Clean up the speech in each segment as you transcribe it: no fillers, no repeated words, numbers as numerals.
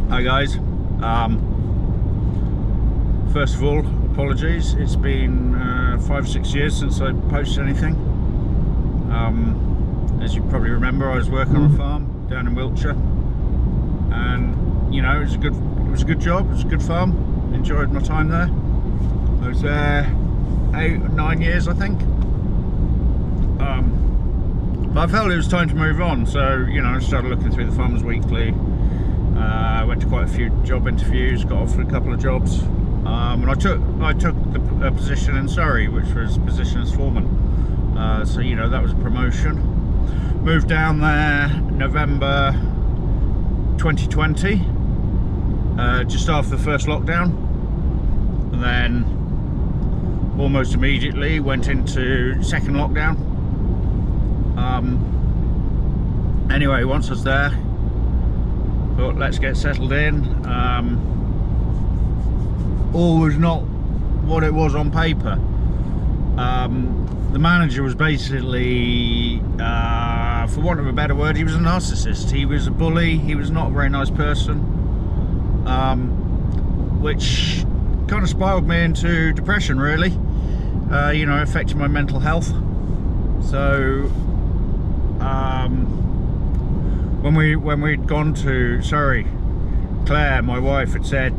Hi guys. First of all, apologies. It's been 5 or 6 years since I posted anything. As you probably remember, I was working on a farm down in Wiltshire, and you know, it was a good job. It was a good farm. Enjoyed my time there. I was there 8 or 9 years, I think. But I felt it was time to move on, so you know, I started looking through the Farmers Weekly. I went to quite a few job interviews, got offered a couple of jobs, and I took a position in Surrey, which was position as foreman. So you know, that was a promotion. Moved down there November 2020, just after the first lockdown, and then almost immediately went into second lockdown. Anyway, once I was there, thought let's get settled in. All was not what it was on paper. The manager was basically, for want of a better word, he was a narcissist. He was a bully. He was not a very nice person, which kind of spiraled me into depression, really. You know, affected my mental health. So when we'd gone to Surrey, Claire, my wife, had said,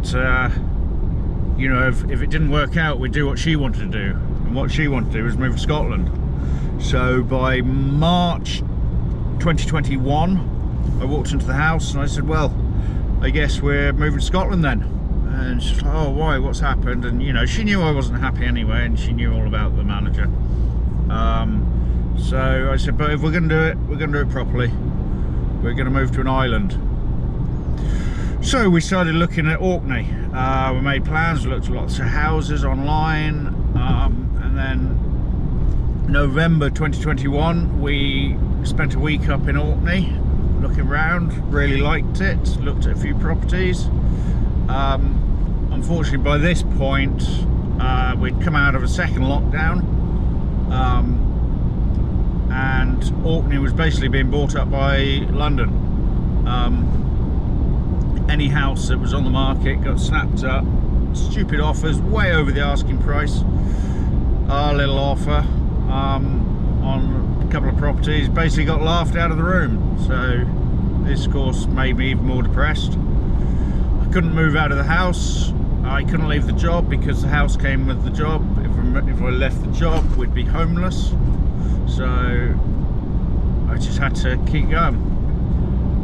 you know, if it didn't work out, we'd do what she wanted to do, and what she wanted to do was move to Scotland. So by March 2021, I walked into the house and I said, well, I guess we're moving to Scotland then. And she's like, oh, why, what's happened? And you know, she knew I wasn't happy anyway, and she knew all about the manager. So I said, but if we're going to do it, we're going to do it properly. We're going to move to an island. So we started looking at Orkney. We made plans, we looked at lots of houses online, and then November 2021 we spent a week up in Orkney looking around. Really liked it, looked at a few properties. Unfortunately, by this point we'd come out of a second lockdown, and Orkney was basically being bought up by London. Any house that was on the market got snapped up. Stupid offers, way over the asking price. Our little offer on a couple of properties basically got laughed out of the room. So this, of course, made me even more depressed. I couldn't move out of the house. I couldn't leave the job because the house came with the job. If I left the job, we'd be homeless. So I just had to keep going.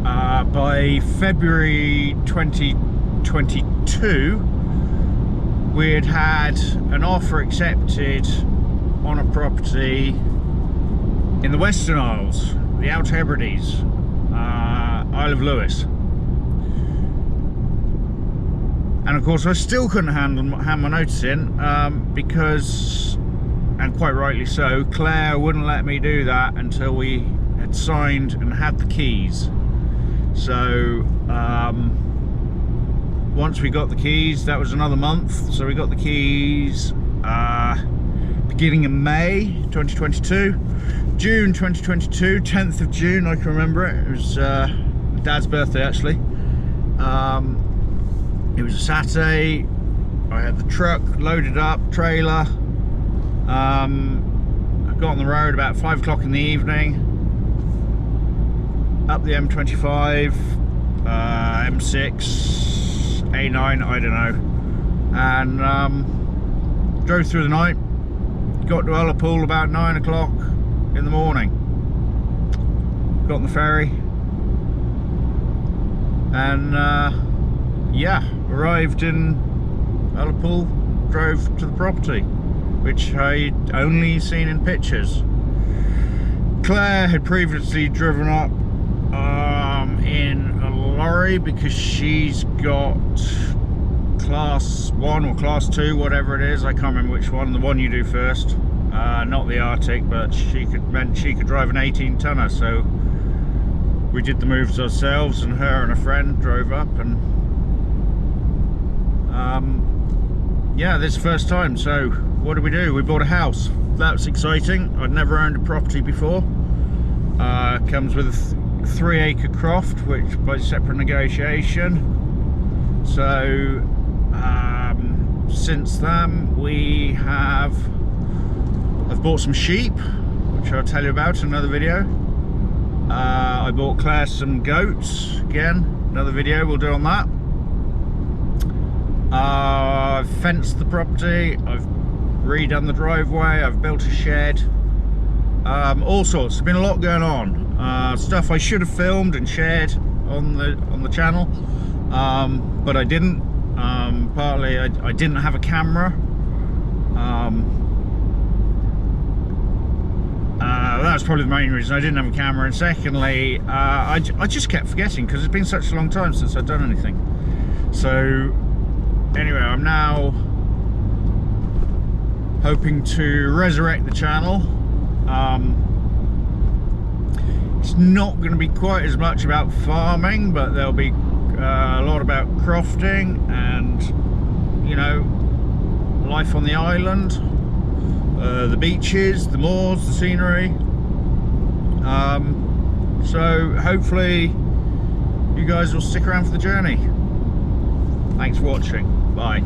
By February 2022, we had an offer accepted on a property in the Western Isles, the Outer Hebrides, Isle of Lewis. And of course I still couldn't hand my notice in because, and quite rightly so, Claire wouldn't let me do that until we had signed and had the keys. So once we got the keys, that was another month. So we got the keys beginning of May 2022. June 2022, 10th of June, I can remember it. It was Dad's birthday, actually. It was a Saturday. I had the truck loaded up, trailer. I got on the road about 5 o'clock in the evening, up the M25, M6, A9, I don't know, and drove through the night. Got to Ullapool about 9 o'clock in the morning. Got on the ferry, and yeah, arrived in Ullapool, drove to the property, which I'd only seen in pictures. Claire had previously driven up in a lorry because she's got class 1 or class 2, whatever it is. I can't remember which one. The one you do first, not the Arctic, but she could drive an 18-tonner. So we did the moves ourselves, and her and a friend drove up, and yeah, this is the first time. So what did we do? We bought a house. That's exciting. I'd never owned a property before. Comes with 3-acre croft, which by separate negotiation. So since then I've bought some sheep, which I'll tell you about in another video. I bought Claire some goats, again, another video we'll do on that. I've fenced the property, I've redone the driveway, I've built a shed, all sorts. There's been a lot going on. Stuff I should have filmed and shared on the channel, but I didn't. Partly I didn't have a camera. That's probably the main reason I didn't have a camera, and secondly I just kept forgetting because it's been such a long time since I've done anything. So anyway, I'm now hoping to resurrect the channel. It's not going to be quite as much about farming, but there'll be a lot about crofting and, you know, life on the island, the beaches, the moors, the scenery. So hopefully you guys will stick around for the journey. Thanks for watching. Bye.